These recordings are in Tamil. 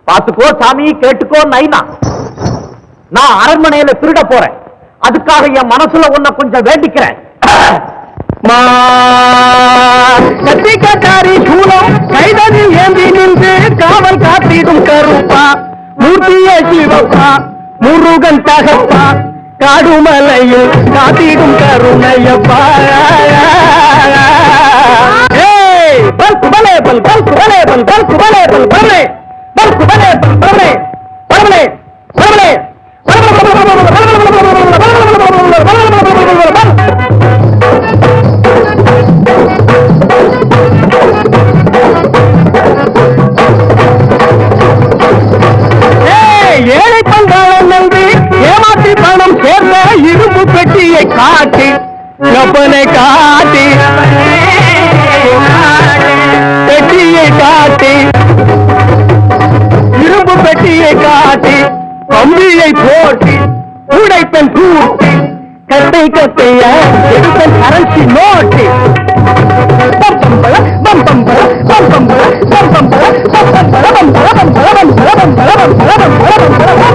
பாத்துக்கோ சாமி, கேட்டுக்கோ நைனா. நான் அரண்மனையில திருட போறேன். அதுக்காக என் மனசுல உன்னை கொஞ்சம் வேண்டிக்கிறேன். கத்திக்காரி சூலம் கைதனில் ஏந்தி நின்று காவல் காத்திடும் கருப்பா, மூர்த்திய சிவப்பா, முருகன் தகப்பா, காடுமலையில் காத்திடும் கருணையப்பா. பல் குபலே பல் பல் குபலே பல் பல் குபலே பல் பல்லே பல் குபலே பல் பல்லே பல்லே பல்லே. ஏழை பங்காளன் நம்பி ஏமாற்றி பணம் சேர்ந்த இரும்பு பெட்டியை காட்டி கப்பனை காட்டி பெட்டியை காட்டி இரும்பு பெட்டியை காட்டி கம்பியை போட்டி உடைப்பன் கூட்டி கட்டை கட்டைய எடுப்பன் கரன்சி நோட்டி. பம்பம்பள பம்பம்பள பம்பம்பள பம்பம்பள பம்பம்பள பம்பள பம்பள பம்பள பம்பள பம்பள பம்பள பம்பள.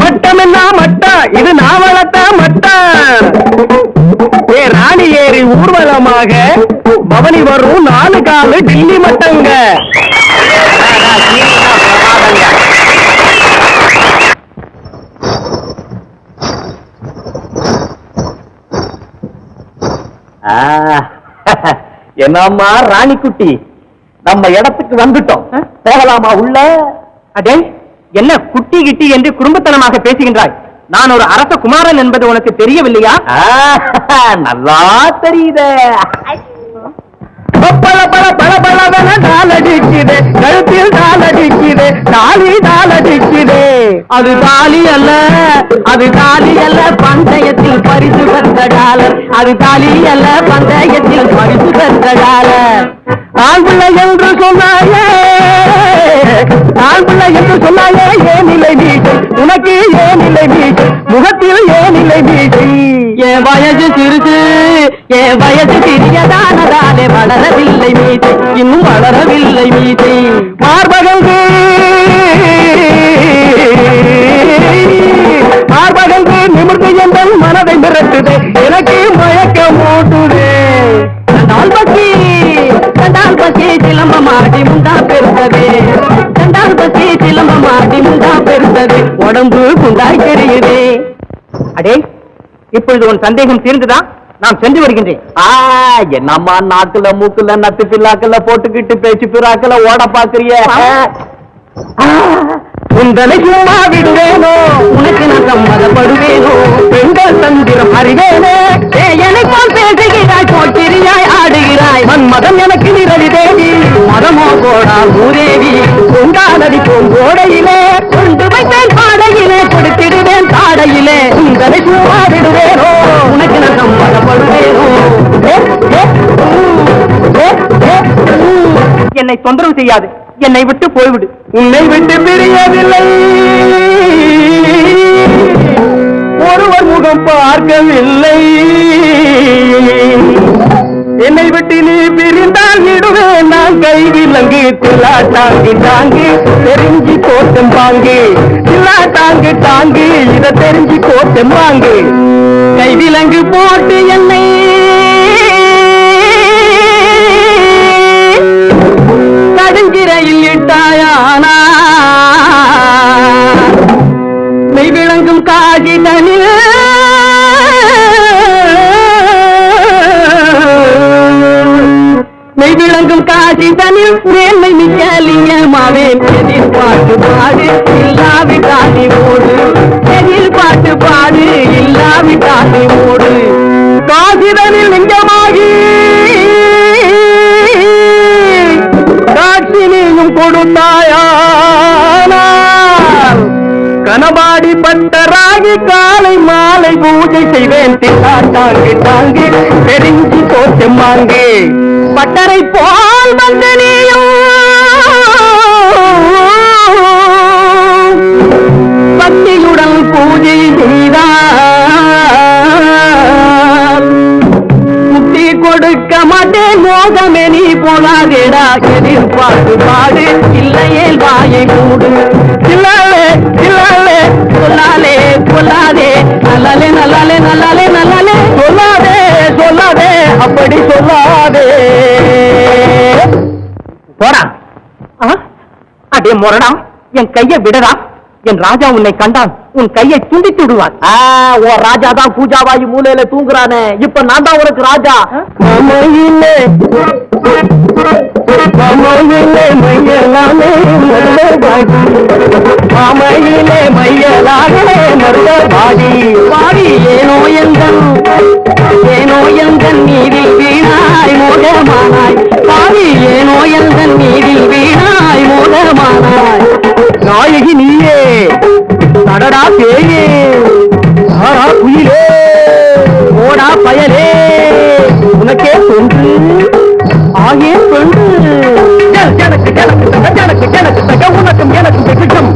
மட்டமென்னா மட்டா, இது நாவலத்த மட்டா. ராணி ஏறி ஊர்வலமாக பவனி வரும் 4 காலு டில்லி மட்டங்க. என்னம்மா ராணி குட்டி, நம்ம இடத்துக்கு வந்துட்டோம், போகலாமா உள்ள? அதே என்ன குட்டி கிட்டி என்று குடும்பத்தனமாக பேசுகின்றாய்? நான் ஒரு அரச குமாரன் என்பது உனக்கு தெரியவில்லையா? நல்லா தெரியுதே. தாளடிக்குது கழுத்தில் தாளடிக்குது, தாலி தாளடிக்குது. அது தாலி அல்ல, அது தாலி அல்ல, பந்தயத்தில் பரிசு பெற்ற டாலர். அது தாலி அல்ல, பந்தயத்தில் பரிசு பெற்ற டாலர். ஆண்பிள்ளை என்று சொன்னாயே, ஆண்பிள்ளை என்று சொன்னாயே, ஏனிலை வீட்டை உனக்கு, ஏனிலை வீட்டை முகத்தில், ஏனிலை வீட்டை. என் வயது சிறுசு, என் வயது சிறியதானதாலே வளரவில்லை மீட்டை, இன்னும் வளரவில்லை மீட்டை. மார்பகங்கு மார்பகங்கு நிமிர்ந்து எங்கள் மனதை மிரட்டுதே, எனக்கு மயக்க மூட்டுதே. கண்டால் பசி, கண்டால் பசி சிலம்ப மாட்டி முந்தா பெருந்தது, கண்டால் பசி சிலம்ப மாட்டி முந்தா பெருந்தது, உடம்பு குண்டாய் தெரியுதே. அடே, இப்பொழுது உன் சந்தேகம் தீர்ந்துதா? நான் சென்று வருகின்றேன். என்னம்மா நாக்குல மூக்குல நத்து பில்லாக்கல போட்டுக்கிட்டு பேச்சு பிறாக்கல ஓட பாக்குறிய? உங்களை சும்மா விடுவேனோ, உனக்கு நான் சம்மதப்படுவேனோ, பெண்கள் தந்திரம் அறிவேனே. எனக்கும் பேசுகிறாய், போட்டிரியாய் ஆடுகிறாய், மன்மதம் எனக்கு நிரவி தேவி, மதமோ கோடா ஊரேவி, கொண்டாடடி பூங்கோடையிலே கொண்டு வைத்தேன் பாடையிலே, கொடுத்திடுவேன் தாடையிலே. உங்களை சும்மா விடுவேனோ, உனக்கு நான் சம்மதப்படுவேனோ. என்னை தொந்தரவு செய்யாது, என்னை விட்டு போய்விடு. உன்னை விட்டு பிரியவில்லை, ஒருவர் முகம் பார்க்கவில்லை. என்னை விட்டு நீ பிரிந்தால் விடுவேன் நான் கைவிலங்கு. தில்லா தாங்கு தாங்கு தெரிஞ்சு கோட்டம் வாங்கு, தில்லா தாங்கு தாங்கு இத தெரிஞ்சு கோட்டம் வாங்கு. கைவிலங்கு போட்டு என்னை கடுஞ்சிறையில் இட்டாயானா, மெய் விளங்கும் காட்சி தனில் மெய் விளங்கும் காட்சி தனில் மேன்மை மிக்கலியமாவேன். எதிர் பாட்டு பாடு இல்லாவிட்டாதி ஓடு, எதிர் பாட்டு பாடு இல்லாவிட்டாதி ஓடு. காசிதனில் லிங்கமாகி காட்சினியும் கொடுத்தாயானால், கனபாடி பட்டராகி காலை மாலை பூஜை செய்வேன். தில்லா தாங்கு தாங்கு தெரிஞ்சு கோச்சம் வாங்கு. பட்டரை போல் வந்து நீயும் பக்தியுடன் பூஜை செய்தால் முக்தி கொடுக்க மறக்க மாட்டேன் மோகமே நீ போலாதேடா எதிர்பார்த்து பாடு இல்லையே வாயை மூடு சில்லாலே சில்லாலே சொல்லாலே சொல்லாதே நல்லாலே நல்லாலே நல்லாலே நல்லாலே சொல்லாதே சொல்லாதே அப்படி சொல்லாதே போடா அடே முரடா என் கையை விடடா என் ராஜா உன்னை கண்டான் உன் கையை துண்டித்து விடுவான் ஓ ராஜா தான் பூஜாவாயி மூலையில தூங்குறானே இப்ப நான் தான் உனக்கு ராஜா மையலாமே மையலாகவே மருதவாடி வாடி ஏனோ எந்தன் நீரில் வீணாய் மோகமானாய் பாடி ஏனோ எந்தன் நீரில் வீணாய் மோகமானாய் நாயகி நீயே நடடா பேயே ஆடா குயிலே ஓடா பயலே உனக்கே தொன்று ஆகிய தொன்று ஜனக்கு ஜனக்கு தக ஜனக்கு ஜனக்கு தக உனக்கும் எனக்கும் திகட்டம்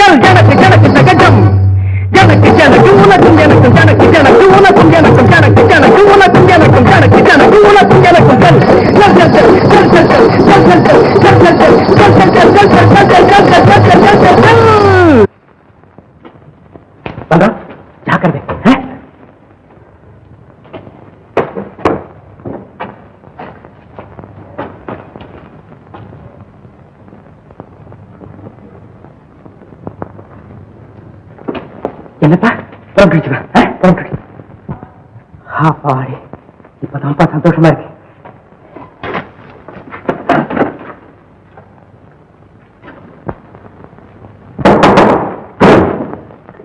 ஜனக்கு ஜனக்கு தகட்டம் ஜனக்கு ஜனக்கு உனக்கும் எனக்கும் ஜனக்கு ஜனக்கு உனக்கும் எனக்கும் ஜனக்கு ஜனக்கு உனக்கும் எனக்கும் ஜனக்கு ஜனக்கு உனக்கும் எனக்கும் ஜல் ஜல் ஜல் ஜல் ஜல் ஜல் ஜல் ஜல் ஜல் ஜல் ஜல் ஜல் ஜல் ஜாக்கிரதை என்னப்பா இப்பதான்ப்பா சந்தோஷமா இருக்கு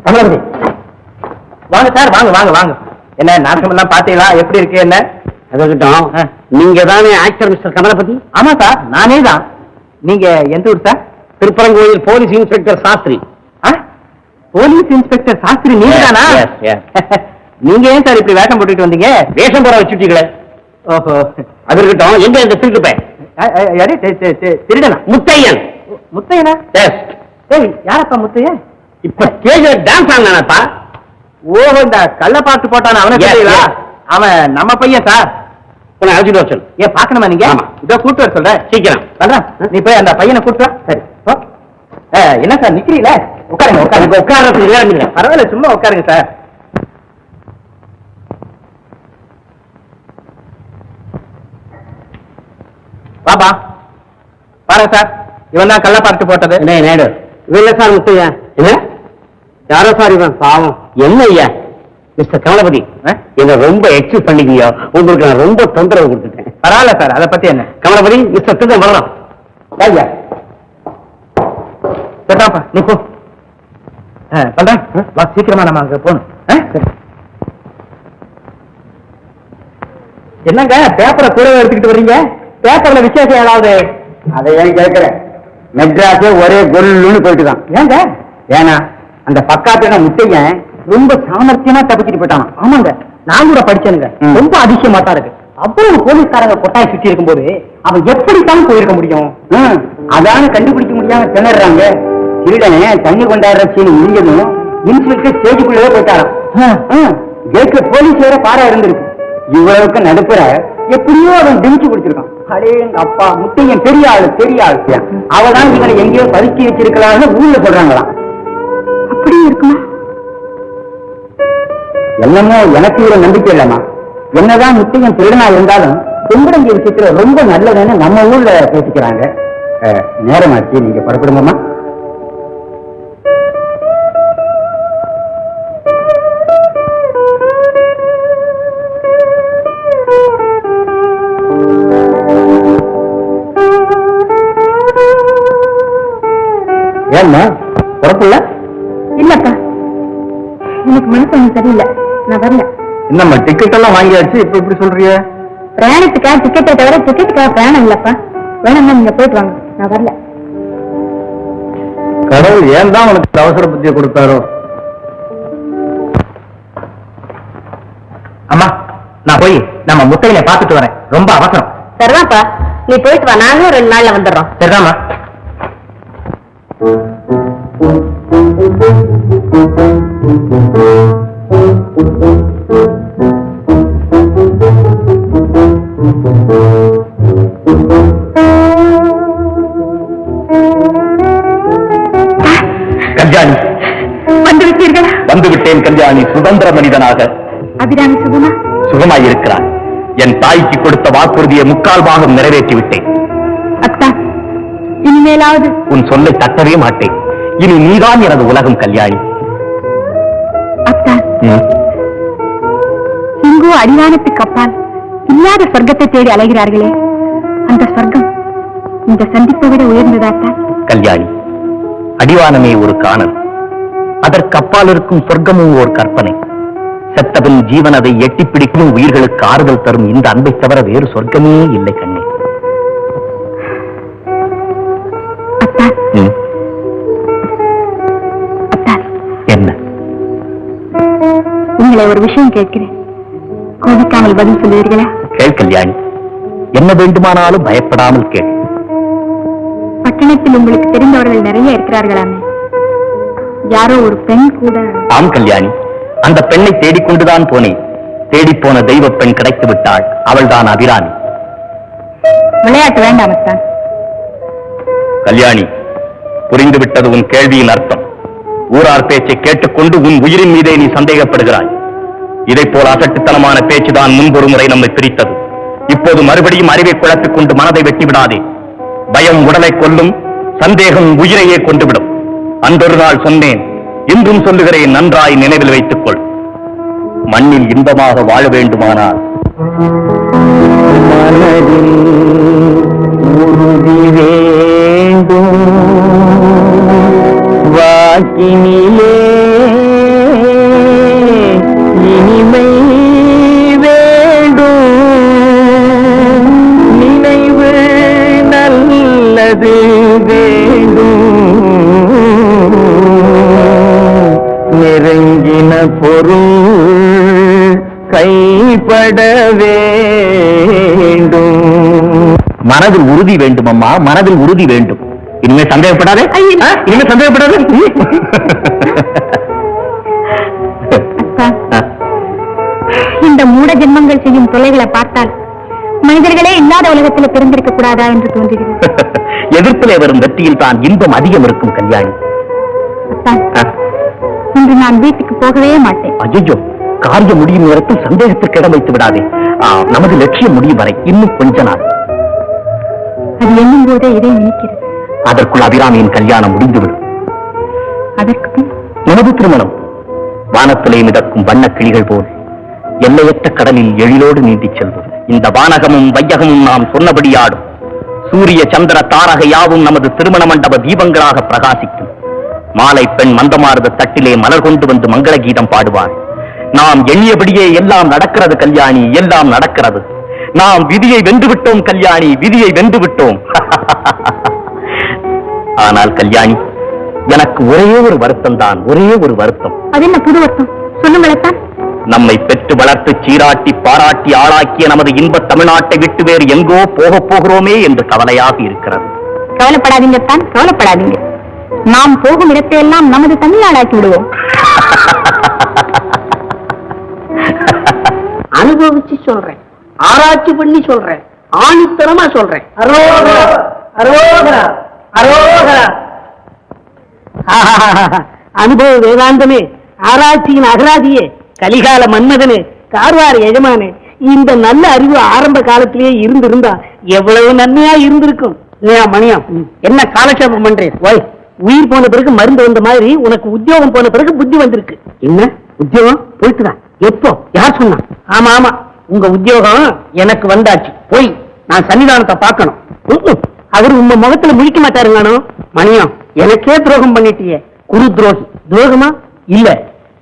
கமலாபதி வாங்க சார் வாங்க வாங்க வாங்க என்ன நாடகம் எல்லாம் பாத்தீங்களா எப்படி இருக்கு என்ன அதுக்கிட்டோம் நீங்க தானே ஆக்டர் மிஸ்டர் கமலாபதி ஆமா சார் நானே தான் நீங்க எந்த ஊர் sir Thirupparankoil police inspector Sastri police inspector Sastri நீங்க தானா நீங்க ஏன் சார் இப்படி வேஷம் போட்டுட்டு வந்தீங்க வேஷம் போட வச்சுட்டீங்களே ஓஹோ அது இருக்கட்டும் எங்க இந்த திருட்டு பையன் திருடனா முத்தையன் முத்தையனா யாரப்பா முத்தையன் இப்ப ஸ்டேஜ்ல டான்ஸ் ஆனானப்பா ஓஹோ இந்த கள்ள பாட்டு போட்டான அவனை தெரியல அவன் நம்ம பையன் சார் உன்னை அழைச்சிட்டு வர சொல்லு ஏன் பாக்கணுமா நீங்க இதோ கூட்டு வர சொல்ற சீக்கிரம் சொல்றேன் நீ போய் அந்த பையனை கூட்டு சரி என்ன சார் நிக்கிறீங்களா உட்காருங்க உட்காருங்க உட்கார பரவாயில்ல சும்மா உட்காருங்க சார் பாபா பாருங்க சார் இவன் தான் கள்ள பாட்டு போட்டது நேடு இவன் சார் முத்தையா யாரோ சார் இவன் பாவம் என்ன ஐயா மிஸ்டர் கமலபதி என்ன ரொம்ப எக்ஸிட் பண்ணிக்கியோ உங்களுக்கு நான் ரொம்ப தொந்தரவு கொடுத்துட்டேன் பரவாயில்ல சார் அதை பத்தி என்ன கமலபதி மிஸ்டர் திருடன் வரலாம் ஐயா சரிப்பா நீ போ பண்றேன் வா சீக்கிரமா நம்ம அங்க போகணும் என்னங்க பேப்பரை கூட எடுத்துக்கிட்டு வர்றீங்க பேப்பர்ல விசேஷம் ஏதாவது அதை ஏன் கேட்கிறேன் மெட்ராஸே ஒரே கொல்லுன்னு போயிட்டு தான் ஏங்க ஏன்னா அந்த பக்காத்துல முத்தையன் ரொம்ப சாமர்த்தியமா தப்பிச்சுட்டு போயிட்டான் ஆமாங்க நான் கூட படிச்சேனுங்க ரொம்ப அதிசயமா தான் இருக்கு அவ்வளவு போலீஸ்காரங்க கொட்டாய் சுற்றி இருக்கும் போது அவன் எப்படித்தான் போயிருக்க முடியும் அதான கண்டுபிடிக்க முடியாம திணறாங்க திருடனே தண்ணி கொண்டாடுற சீனி முடிஞ்சதும் இன்ஸ்பெக்டர் ஸ்டேஜுக்குள்ளே போயிட்டாராம் கேட்க போலீஸ் வேற பாரா இருந்திருக்கு இவ்வளவுக்கு நடுப்புற எப்படியோ அவன் டிமிச்சு கொடுத்திருக்கான் அடே எங்க அப்பா முத்தையன் பெரிய ஆளு அவதான் இவனை எங்கேயோ பதுக்கி வச்சிருக்கலாம்னு ஊர்ல சொல்றாங்களாம் அப்படி இருக்குமா என்னமோ எனக்கு இவரை நம்பிக்கை இல்லம்மா என்னதான் முத்தையன் திருடனா இருந்தாலும் பொம்புடங்கி விஷயத்துல ரொம்ப நல்லதுன்னு நம்ம ஊர்ல பேசிக்கிறாங்க நேரமாச்சு நீங்க புறப்படுங்கம்மா ஏம்மா புறப்படல இல்லப்பா எனக்கு மனசு ஒண்ணு சரியில்லை நான் வரல என்னம்மா டிக்கெட் எல்லாம் வாங்கியாச்சு இப்ப இப்படி சொல்றீங்க பிரயாணத்துக்காக டிக்கெட்டை தவிர டிக்கெட்டுக்காக பிரயாணம் இல்லப்பா வேணாம்மா நீங்க போயிட்டு வாங்க நான் வரல கடவுள் ஏன் தான் உனக்கு அவசர புத்தியை கொடுத்தாரோ அம்மா நான் போய் நம்ம முத்தையில பாத்துட்டு வரேன் ரொம்ப அவசரம் சரிதான்ப்பா நீ போயிட்டு வா நானும் 2 நாள்ல வந்துடுறோம் சரிதாம்மா கல்யாணி, வந்துவிட்டீர்களா? வந்துவிட்டேன் கல்யாணி, சுதந்திர மனிதனாக. அபிராமி சுகுமா சுகமாயிருக்கிறான். என் தாய்க்கு கொடுத்த வாக்குறுதியை 3/4 பாகம் நிறைவேற்றி விட்டேன். அத்தா, இனிமேலாவது உன் சொல்லை தட்டவே மாட்டேன். இனி நீதான் எனது உலகம் கல்யாணி. அத்தா, இங்கோ அடிவானத்துக்கு அப்பால் இல்லாத சொர்க்கத்தை தேடி அலைகிறார்களே, அந்த சொர்க்கம் இந்த சந்திப்பை விட உயர்ந்ததாத்தா? கல்யாணி, அடிவானமே ஒரு காணல், அதற்கு அப்பால் இருக்கும் சொர்க்கமும் ஒரு கற்பனை. செத்தபின் ஜீவன் அதை எட்டிப் பிடிக்கும் உயிர்களுக்கு ஆறுதல் தரும் இந்த அன்பை தவிர வேறு சொர்க்கமே இல்லை கண்ணே. அத்தா, அத்தா, என்ன? உங்களை ஒரு விஷயம் கேட்கிறேன், கோபிக்காமல் பதில் சொல்லுவீர்களா? கேள் கல்யாணி, என்ன வேண்டுமானாலும் பயப்படாமல் கேள். பட்டணத்தில் உங்களுக்கு தெரிந்தவர்கள் நிறைய இருக்கிறார்களாமே, யாரோ ஒரு பெண் கூட? ஆம் கல்யாணி, அந்த பெண்ணை தேடிக்கொண்டுதான் போனேன். தேடிப்போன தெய்வ பெண் கிடைத்து விட்டாள். அவள்தான் அபிராமி. விளையாட்டு வேண்டாம் அத்தான். கல்யாணி, புரிந்துவிட்டது உன் கேள்வியின் அர்த்தம். ஊரார் பேச்சை கேட்டுக்கொண்டு உன் உயிரின் மீதே நீ சந்தேகப்படுகிறாய். இதை போல அசட்டுத்தனமான பேச்சுதான் முன்பொரு முறை நம்மை பிரித்தது. இப்போது மறுபடியும் அறிவை குழப்பிக் கொண்டு மனதை வெட்டிவிடாதே. பயம் உடலை கொல்லும், சந்தேகம் உயிரையே கொண்டுவிடும். அன்றொரு நாள் சொன்னேன், இன்றும் சொல்லுகிறேன், நன்றாய் நினைவில் வைத்துக் கொள். மண்ணில் இன்பமாக வாழ வேண்டுமானால் மனதில் உறுதி வேண்டும், வாக்கினிலே இனிமை வேண்டும், நினைவு நல்லது வேண்டும், நெருங்கின பொருள் கைப்பட வேண்டும். மனதில் உறுதி வேண்டும் அம்மா, மனதில் உறுதி வேண்டும். இனிமே சந்தேகப்படாதே, இனிமே சந்தேகப்படாதே. இந்த மூட ஜென்மங்கள் செய்யும் தொல்லைகளை பார்த்தால் மனிதர்களே இல்லாத உலகத்தில் பிறந்திருக்க கூடாதா என்று தோன்றுகிறது. எதிர்ப்பிலே வரும் வெற்றியில் தான் இன்பம் அதிகம் இருக்கும் கல்யாணி. இன்று நான் வீட்டுக்கு போகவே மாட்டேன். ஐயோ, காரியம் முடியும் நேரத்தில் சந்தேகத்திற்கு இடம் வைத்து விடாதே. நமது லட்சியம் முடியும் வரை இன்னும் கொஞ்ச நாள். அது எண்ணும் போதே இதை நினைக்கிறது. அதற்குள் அபிராமியின் கல்யாணம் முடிந்துவிடும். அதற்கு பின் நமது திருமணம் வானத்திலே மிதக்கும் வண்ண கிளிகள் போல் எல்லையற்ற கடலில் எழிலோடு நீட்டிச் செல்வோம். இந்த வானகமும் வையகமும் நாம் சொன்னபடி ஆடும். சூரிய சந்திர தாரக யாவும் நமது திருமண மண்டப தீபங்களாக பிரகாசிக்கும். மாலை பெண் மந்தமார்ந்த தட்டிலே மலர் கொண்டு வந்து மங்கள கீதம் பாடுவார். நாம் எண்ணியபடியே எல்லாம் நடக்கிறது கல்யாணி, எல்லாம் நடக்கிறது. நாம் விதியை வென்றுவிட்டோம் கல்யாணி, விதியை வென்றுவிட்டோம். ஆனால் கல்யாணி, எனக்கு ஒரே ஒரு வருத்தம் தான், ஒரே ஒரு வருத்தம். அது என்ன புது வருத்தம்? சொல்லுங்களேத்தான். நம்மை பெற்று வளர்த்து சீராட்டி பாராட்டி ஆளாக்கிய நமது இன்ப தமிழ்நாட்டை விட்டு வேறு எங்கோ போகப் போகிறோமே என்று கவலையாக இருக்கிறது. கவலைப்படாதீங்க தான், கவலைப்படாதீங்க. நாம் போகும் இடத்தையெல்லாம் நமது தமிழ்நாடாக்கி விடுவோம். அனுபவிச்சு சொல்றேன், ஆராய்ச்சி பண்ணி சொல்றேன், ஆணித்தனமா சொல்றேன். அனுபவ வேதாந்தமே, ஆராய்ச்சியின் அகராதியே, கலிகால மன்மதனே, கார்வார் எஜமானே, இந்த நல்ல அறிவு ஆரம்ப காலத்திலேயே இருந்திருந்தா எவ்வளவு நன்மையா இருந்திருக்கும். மணியம், என்ன காலட்சேபம் பண்றேன்? உயிர் போன பிறகு மருந்து வந்த மாதிரி உனக்கு உத்தியோகம் போன பிறகு புத்தி வந்திருக்கு. என்ன உத்தியோகம்? போயிட்டுதா? எப்போ? யார் சொன்னா? ஆமா ஆமா, உங்க உத்தியோகம் எனக்கு வந்தாச்சு. போய் நான் சன்னிதானத்தை பார்க்கணும். அவர் உங்க முகத்துல முழிக்க மாட்டாருங்கானோ? மணியம், எனக்கே துரோகம் பண்ணிட்டியே. குரு துரோகி. துரோகமா? இல்ல,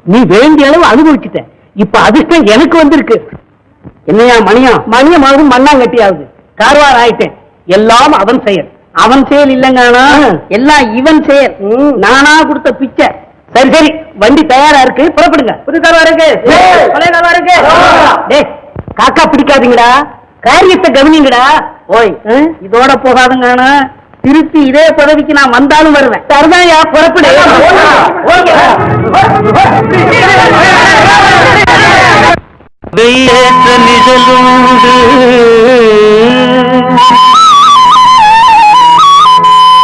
நீ வேண்டிய அளவு அனுபவிச்சுட்ட. இப்ப அதிர்ஷ்டம் எனக்கு வந்திருக்கு. என்னையா மணியம்? மணியமாவது மண்ணாங்கட்டியாவது கார்வார் ஆயிட்டேன். எல்லாம் அவன் செயல். அவன் செயல் இல்லைங்கானா, எல்லாம் இவன் செயல். நானா கொடுத்த பிச்சை. சரி சரி, வண்டி தயாரா இருக்கு, புறப்படுங்க. புது கார்வார் இருக்கு, பழைய கார்வார் இருக்கு. டேய், காக்கா பிடிக்காதீங்கடா, காரியத்தை கவனிங்கடா. ஓய், இதோட போகாதுங்கானா, திருப்பி இதே பதவிக்கு நான் வந்தாலும் வருவேன். தருதாயா, புறப்படு. வெய்யேற்ற நிழலுண்டு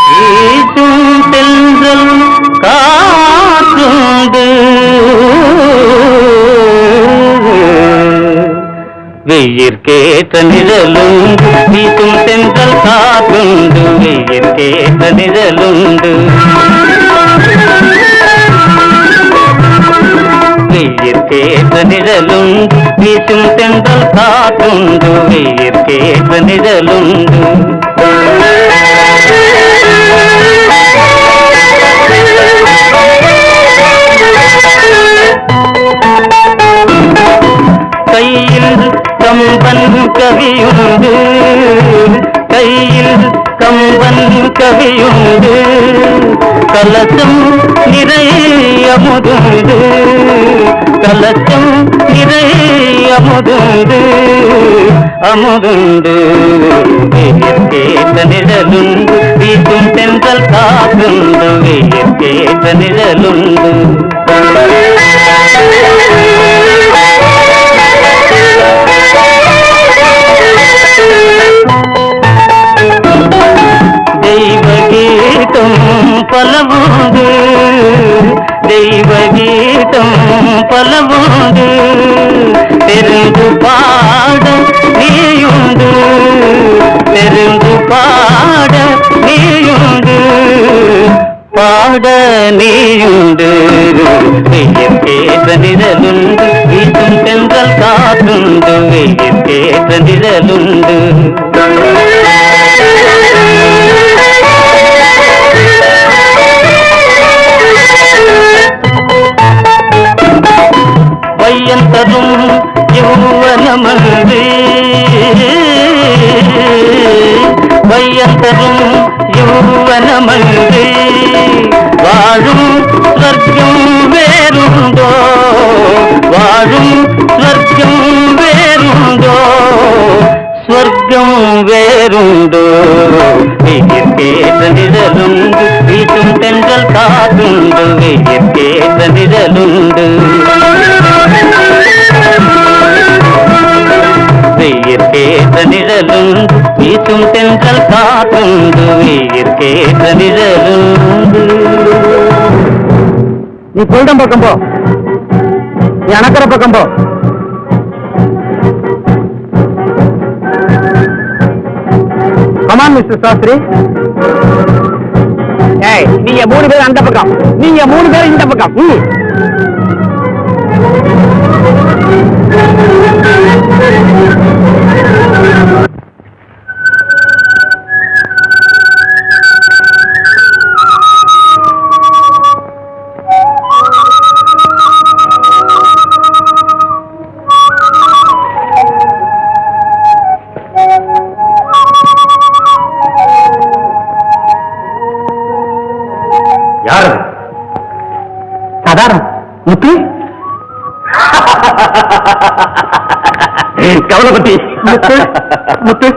வீசும் தென்றல் காற்றுண்டு வெயிற்கேற்ற நிழலுண்டு வீசும் தென்றல் காற்றுண்டு வெயிற்கேற்ற நிழலுண்டு வெயிற்கேற்ற நிழலுண்டு வீசும் தென்றல் காற்றுண்டு வெயிற்கேற்ற நிழலுண்டு கையில் கம்பன் கவியுண்டு கையில் கம்பன் கவியுண்டு கலசம் நிறைய அமுதுண்டு கலசம் நிறைய அமுதுண்டு அமுதுண்டு வெயிற்கேற்ற நிழலுண்டு வீசும் தென்றல் காற்றுண்டு வெயிற்கேற்ற நிழலுண்டு தெய்வகீதம் பலவுண்டு தெய்வகீதம் பலவுண்டு தெரிந்து பாட நீயுண்டு தெரிந்து பாட நீயுண்டு பாட நீயுண்டு வெயிற்கேற்ற நிழலுண்டு வீசும் தென்றல் காற்றுண்டு வெயிற்கேற்ற நிழலுண்டு வையந்தரும் யௌவனமன்றி வையந்தரும் யௌவனமன்றி வாழும் ஸ்வர்க்கம் வேறுண்டோ வாழும் ஸ்வர்க்கம் வேறுண்டோ ஸ்வர்க்கம் வேறுண்டோ வெயிற்கேற்ற நிழலுண்டு வீசும் தென்றல் காற்றுண்டு வெயிற்கேற்ற நிழலுண்டு வெயிற்கேற்ற நிழலுண்டு வீசும் தென்றல் காற்றுண்டு வெயிற்கேற்ற நிழலுண்டு நீ கொள்டம் பக்கம் போ நீ அணக்கிற பக்கம் போ கமான் மிஸ்டர் சாஸ்திரி ஏய் நீங்க 3 பேர் அந்த பக்கம் நீங்க 3 பேர் இந்த பக்கம் யாரு சாதாரண முத்து கவலைப்பட்டி முத்து முத்து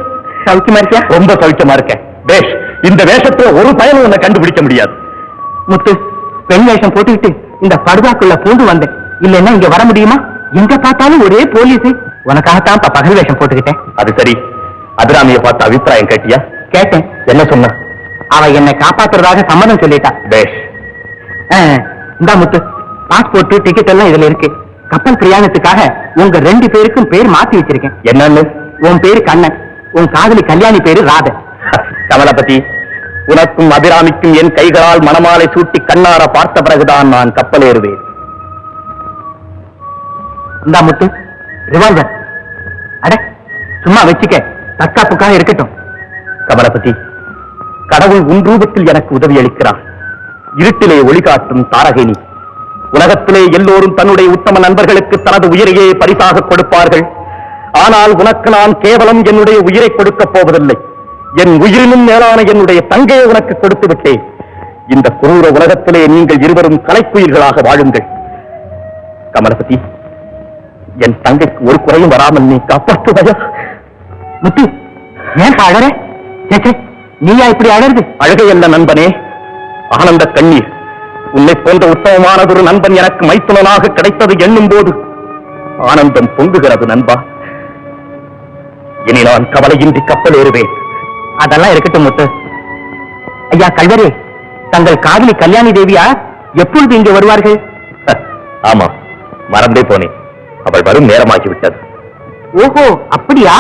சௌக்கியமா இருக்கியா? ரொம்ப சௌக்கியமா இருக்கேன். பேஷ், இந்த வேஷத்துல ஒரு பயனும் உன்னை கண்டுபிடிக்க முடியாது. முத்து, பெண் வேஷம் போட்டுக்கிட்டு இந்த படுதாக்குள்ள பூந்து வந்தேன். இல்லைன்னா இங்க வர முடியுமா? எங்க பார்த்தாலும் ஒரே போலீஸ். உனக்காகத்தான் பகல் வேஷம் போட்டுக்கிட்டேன். அது சரி, அபிராமியை பார்த்த அபிப்பிராயம் கேட்டியா? கேட்டேன். என்ன சொன்ன? அவ என்னை காப்பாத்துறதாக சம்மதம் சொல்லிட்டா. பேஷ். இந்த முத்து, பாஸ்போர்ட் டிக்கெட் எல்லாம் இதுல இருக்கு. கப்பல் பிரயாணத்துக்காக உங்க 2 பேருக்கும் பேர் மாத்தி வச்சிருக்கேன். என்னன்னு? உன் பேரு கண்ணன், உன் காதலி கல்யாணி பேரு ராத. கமலபதி, உனக்கும் அபிராமிக்கும் என் கைகளால் மணமாலை சூட்டி கண்ணார பார்த்த பிறகுதான் நான் கப்பலேறுவேன். இந்த முத்து, ரிவால்வர். அட, சும்மா வச்சுக்க, தற்காப்புக்காக இருக்கட்டும். கமலபதி, கடவுள் உன் ரூபத்தில் எனக்கு உதவி அளிக்கிறான். இருட்டிலே ஒளிகாட்டும் தாரகினி. உலகத்திலே எல்லோரும் தன்னுடைய உத்தம நண்பர்களுக்கு தனது உயிரையே பரிசாக கொடுப்பார்கள். ஆனால் உனக்கு நான் கேவலம் என்னுடைய உயிரை கொடுக்கப் போவதில்லை. என் உயிரினும் மேலான என்னுடைய தங்கையை உனக்கு கொடுத்து விட்டேன். இந்த குரூர உலகத்திலே நீங்கள் இருவரும் கலைக்குயில்களாக வாழுங்கள். கமலபதி, என் தங்கைக்கு ஒரு குறையும் வராமல் நீ காப்பாற்றுவதா? முத்து, ஏன் அழற? நீயா இப்படி அழறது? அழுகையல்ல நண்பனே, ஆனந்த கண்ணீர். உன்னை போன்ற உத்தமமானதொரு நண்பன் எனக்கு மைத்துனனாக கிடைத்தது எண்ணும் போது ஆனந்தம் பொங்குகிறது நண்பா. இனி நான் கவலையின்றி கப்பல் ஏறுவேன். அதெல்லாம் இருக்கட்டும் முத்து. ஐயா கல்வரே, தங்கள் காதலி கல்யாணி தேவியா எப்பொழுது இங்கே வருவார்கள்? ஆமா, மறந்தே போனேன். அவள் வரும் நேரமாகிவிட்டது. ஓஹோ, அப்படியா?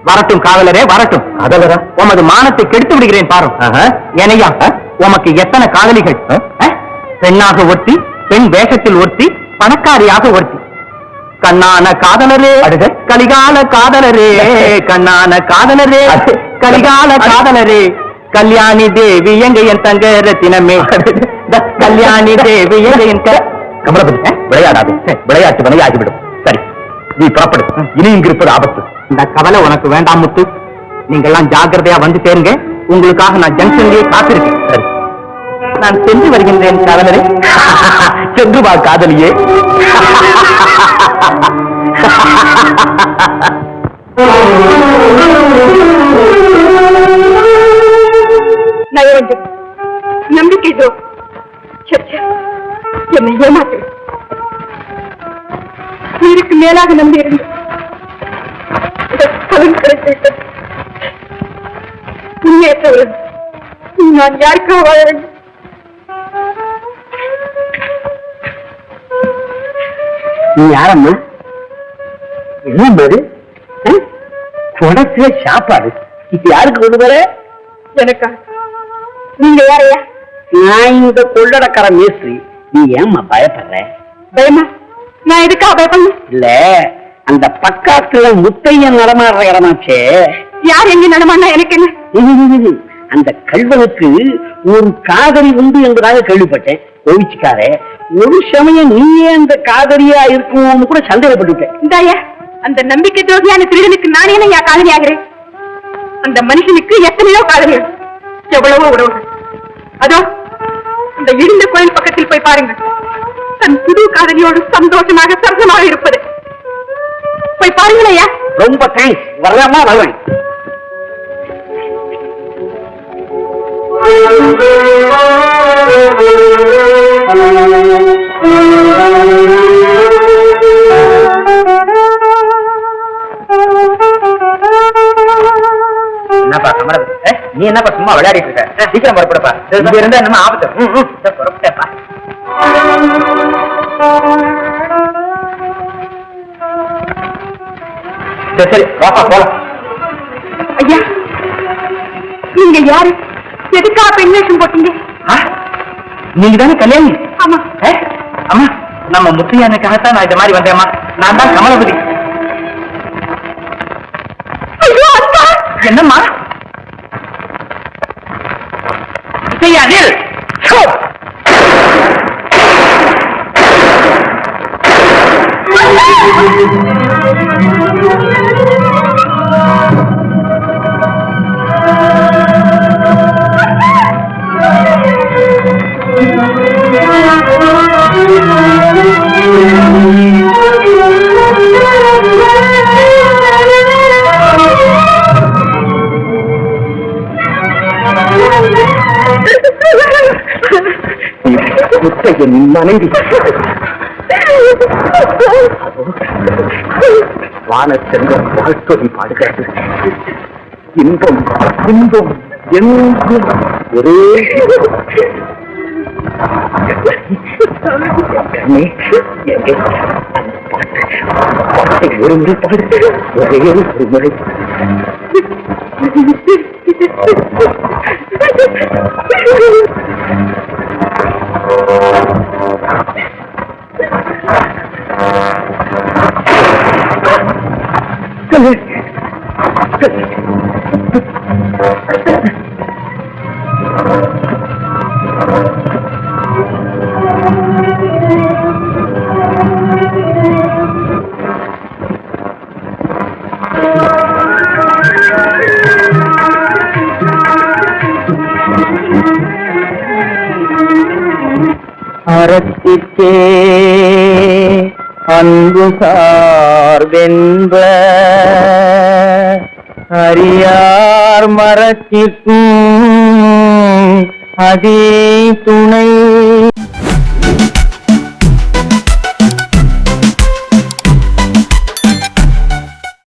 வரட்டும் காதலரே, வரட்டும். காதலரா? உமது மானத்தை கெடுத்து விடுகிறேன் பாரும். ஏனையா, உமக்கு எத்தனை காதலிகள்? பெண்ணாக ஒருத்தி, பெண் வேஷத்தில் ஒருத்தி, பணக்காரியாக ஒருத்தி. கண்ணான காதலரே, கலிகால காதலரே, கண்ணான காதலரே, கலிகால காதலரே, கல்யாணி தேவி எங்க என் தங்க ரத்தினமே, கல்யாணி தேவி எங்க என் கமலபதி. விளையாடாது, விளையாட்டு வினையாகிவிடும். சரி, நீ புறப்படு. இனி இங்கு இருப்பது ஆபத்து. இந்த கவலை உனக்கு வேண்டாம் முத்து. நீங்கெல்லாம் ஜாக்கிரதையா வந்து சேருங்க. உங்களுக்காக நான் ஜங்ஷன்லயே காத்திருக்கேன். சரி, நான் சென்று வருகின்றேன் காதலரே. சென்று வா காதலியே. நயவஞ்சன், நம்பிக்கை என்னை ஏமாற்று. உயிருக்கு மேலாக நம்பியிருந்து கிடைத்துவிட்டது. உண்மையற்றவர்கள் நான் யாருக்காக வாழ வேண்டும்? நீ யாரம்மா? என்ன மாதிரி தொடர்ச்சிய சாப்பாடு இப்ப யாருக்கு கொண்டு வர? எனக்கா? நீங்க யாரையா? நான் இந்த கொள்ளடக்கார மேஸ்திரி. நீ ஏம்மா பயப்படுற? பயமா? நான் எதுக்காக பயப்படணும்? இல்ல, அந்த பக்கத்துல முத்தையன் நடமாடுற இடமாச்சே. யார் எங்க நடமாடினா எனக்கு என்ன? அந்த கல்வனுக்கு ஒரு காதலி உண்டு என்பதாக கேள்விப்பட்டேன். கோவிச்சுக்கார, ஒரு சமயம் நீயே அந்த காதலியா இருக்கும்னு கூட சந்தேகப்பட்டுட்டேன். இந்தாயா, அந்த நம்பிக்கை துரோகியான திருடனுக்கு நானே என் காதலி ஆகிறேன். அந்த மனுஷனுக்கு எத்தனையோ காதலிகள், எவ்வளவோ உறவுகள். அதோ இந்த இடிந்த கோயில் பக்கத்தில் போய் பாருங்க. தன் புது காதலியோடு சந்தோஷமாக சரசமாக இருப்பது போய் பாருங்களேயா. ரொம்ப தேங்க்ஸ். வரலாமா? வருவேன். என்னப்பா கமலபதி, நீ என்னப்பா சும்மா விளையாடிட்டு இருக்க? சீக்கிரம் புறப்படுப்பா. இங்க இருந்தா என்ன ஆபத்து? புறப்பட்டேப்பா. சரி, வாப்பா போலாம். ஐயா, நீங்க யாரு? எதுக்காக பெண் வேஷம் போட்டீங்க? நீங்க தானே கல்யாணி? ஆமா. அம்மா, நம்ம முத்தையனுக்காகத்தான் நான் இந்த மாதிரி வந்தேம்மா. நான் தான் கமலபதி. என்னம்மா? முத்தையன் மனைவி வானச்சந்திரன் வாழ்த்தொலி பாடுகிறது. இன்பம் இன்பம் எங்கும் ஒரே கண்ணே. எங்கே அந்த பாட்டை ஒரு முறை பாடு, ஒரே ஒரு முறை. அறத்திற்கே அன்பு சார்பென்ப அறியார் மரத்திற்கும் அதே துணை.